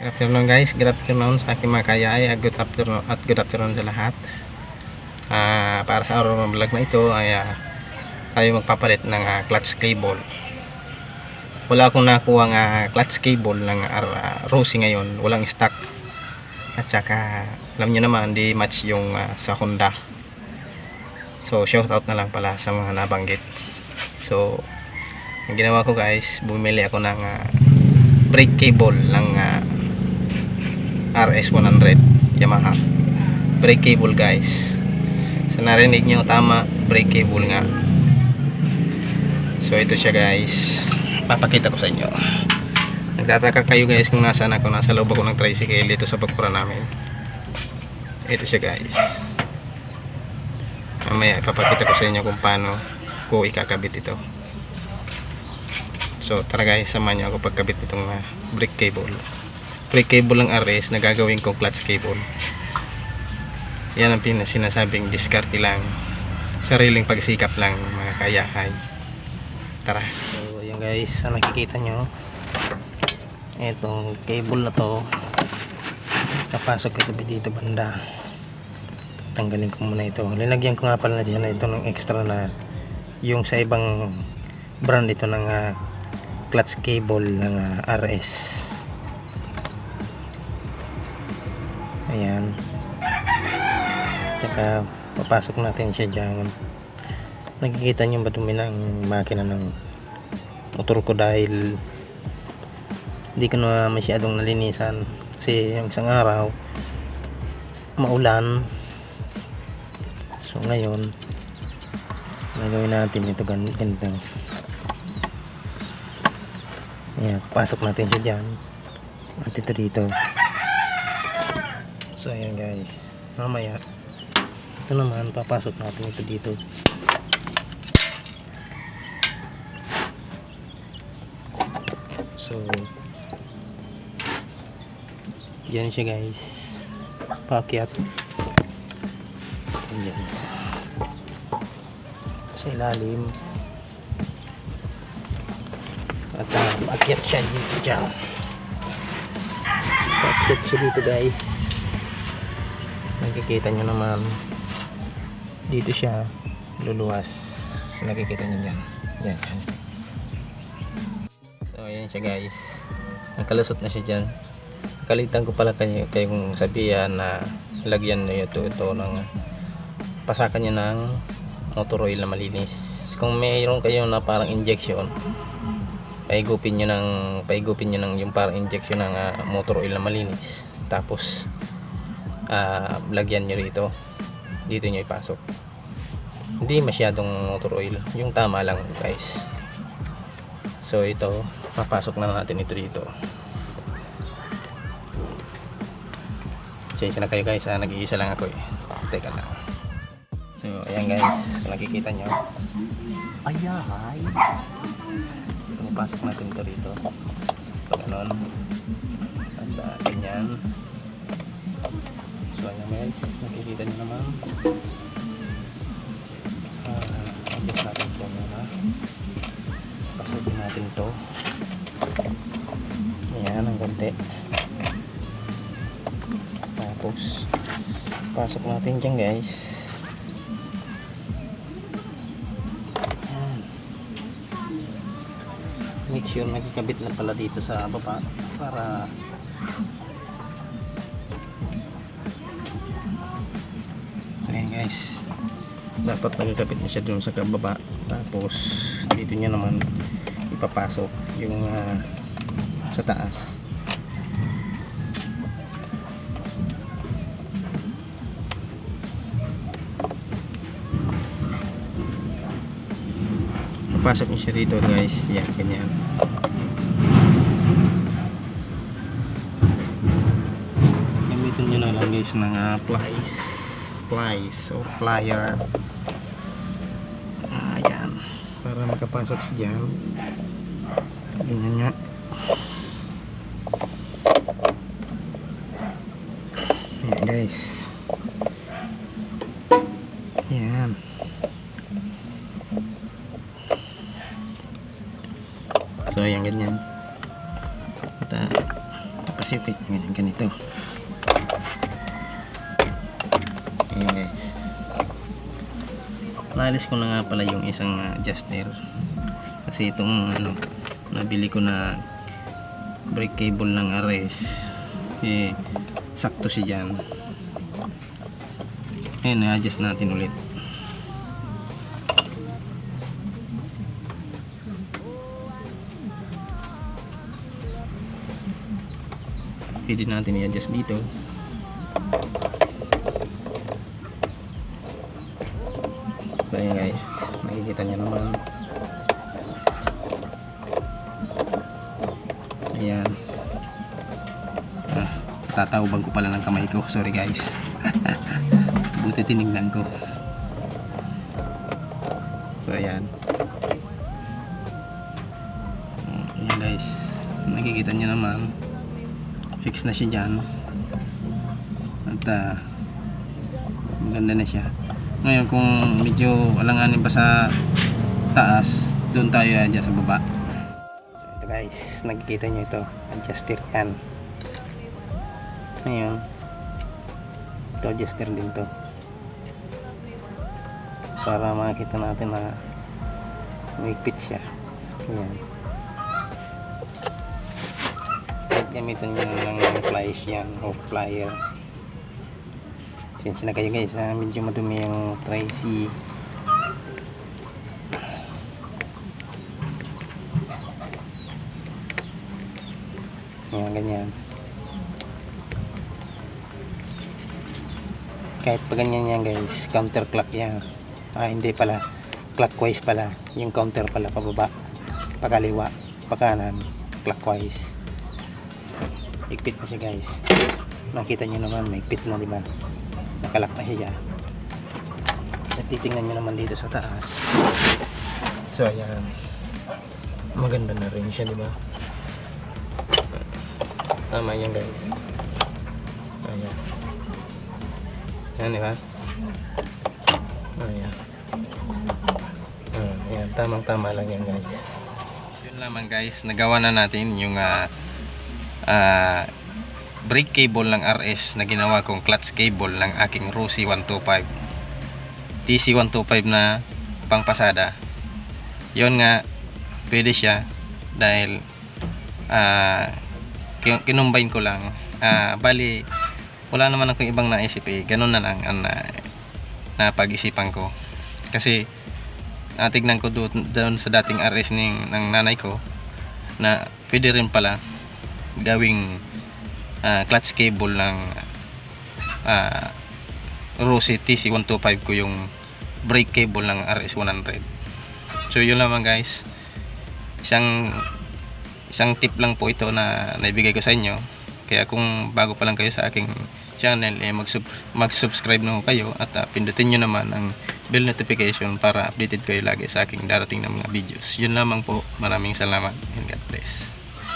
Good afternoon guys, good afternoon sa aking mga kayay at good afternoon sa lahat. Para sa araw ng vlog na ito ay tayo magpapalit ng clutch cable. Wala akong nakuha ng clutch cable ng Rossi ngayon, walang stock. At saka alam nyo naman, di match yung sa Honda. So shout out na lang pala sa mga nabanggit. So ang ginawa ko guys, bumili ako ng brake cable ng RS100 Yamaha brake cable guys. So narinig nyo, tama, brake cable nga. So ito siya guys, papakita ko sa inyo. Nagtataka kayo guys kung nasaan ako. Nasa loob ako ng tricycle dito sa bakura namin. Ito siya guys, mamaya ipapakita ko sa inyo kung paano ko ikakabit ito. So tara guys, samahan nyo ako pagkabit itong brake cable ng RS na gagawin kong clutch cable. Yan ang sinasabing diskarte lang, sariling pagsikap lang mga kayahay. Tara. So yan guys, nakikita nyo itong cable na to, napasok ito dito banda. Tanggalin ko muna ito. Linagyan ko nga pala na dyan ito ng extra na yung sa ibang brand ito ng clutch cable ng RS. Ayan, saka papasok natin siya dyan. Nakikita nyo ba dumi ng makina ng motor ko dahil hindi ko na masyadong nalinisan kasi yung isang araw maulan. So ngayon nagawin natin ito ganito. Ayan, pasok natin siya dyan at ito dito. So ayan guys, mamaya ito naman papasok natin ito dito. So yan siya guys, paakyat yan sa ilalim at paakyat siya dito dyan. Paakyat siya dito guys. Nakikita nyo naman dito siya luluwas, nakikita nyo dyan. Yan. So ayan siya guys, nakalusot na siya dyan. Kalitan ko pala kayong sabihan na lagyan nyo ito ng pasakan nyo ng motor oil na malinis. Kung mayroon kayo na parang injection, paigupin nyo ng yung parang injection ng motor oil na malinis, tapos lagyan nyo dito nyo ipasok. Hindi masyadong motor oil, yung tama lang guys. So ito, papasok na natin ito dito. Pasensya na kayo guys, nag-iisa lang ako teka lang. So ayan guys, nakikita nyo, ayahay, papasok natin ito dito pag ganon at ganyan. So ayan guys, nakikita nyo naman. Adjust natin ito muna, pasukin natin ito. Ayan, ang ganti. Tapos pasok natin dyan guys. Ayan. Make sure nakikabit na pala dito sa baba para ayan guys, dapat nagkakabit na siya dun sa kababa. Tapos dito niya naman ipapasok yung sa taas. Papasok niya siya dito guys. Yan, ganyan. Gamitin nyo na lang guys ng plies o plier. Ayan, para makapasok siya dyan. Ganyan nga. Ayan guys. Ayan. So ayan, ganyan. At Pacific. Ganyan ganito. Ayan guys. Naalis ko na nga pala yung isang adjuster. Kasi itong nabili ko na brake cable ng Ares. Sakto siya dyan. Ayan, na-adjust natin ulit. Pwede natin i-adjust dito. So ayan guys, makikita nyo naman. Ayan. Tatawban ko pala ng kamay ko. Sorry guys. Buti tinignan ko. So ayan. Ayan guys, nakikita nyo naman, fix na siya dyan. At maganda na siya. Ngayon kung medyo alanganin pa sa taas, doon tayo dyan sa baba. So ito guys, nakikita nyo ito, adjuster yan. Ngayon ito adjuster din to, para makita natin na mahigpit siya. Ayan. Kahit gamitin nyo lang ng pliers yan o plier. Sensya na kayo guys, medyo madumi yung Tracy. Ayan, ganyan. Kahit pa ganyan yan guys, counterclock yan. Hindi pala, clockwise pala. Yung counter pala pababa, pakaliwa, pakanan, clockwise. Higpit na siya guys. Nakita nyo naman, may higpit na, diba? Nakalak na siya. At titingnan nyo naman dito sa taas. So ayan, maganda na rin siya, diba? Tama yan guys. Ayan. Ayan, diba? Ayan. Ayan, tamang tama lang yan guys. Yun lamang guys, nagawa na natin yung brake cable ng RS na ginawa kong clutch cable ng aking Rossi 125 TC125 na pangpasada. Yun nga, pwede siya dahil kinumbine ko lang. Bali wala naman akong ibang naisip ganun na lang ang na pag-isipan ko. Kasi tignan ko doon sa dating RS ng nanay ko na pwede rin pala gawing clutch cable ng Rossi TC125 ko yung brake cable ng RS100. So yun lamang guys, isang tip lang po ito na naibigay ko sa inyo. Kaya kung bago pa lang kayo sa aking channel, mag-subscribe na kayo at pindutin nyo naman ang bell notification para updated kayo lagi sa aking darating na mga videos. Yun lamang po, maraming salamat and God bless.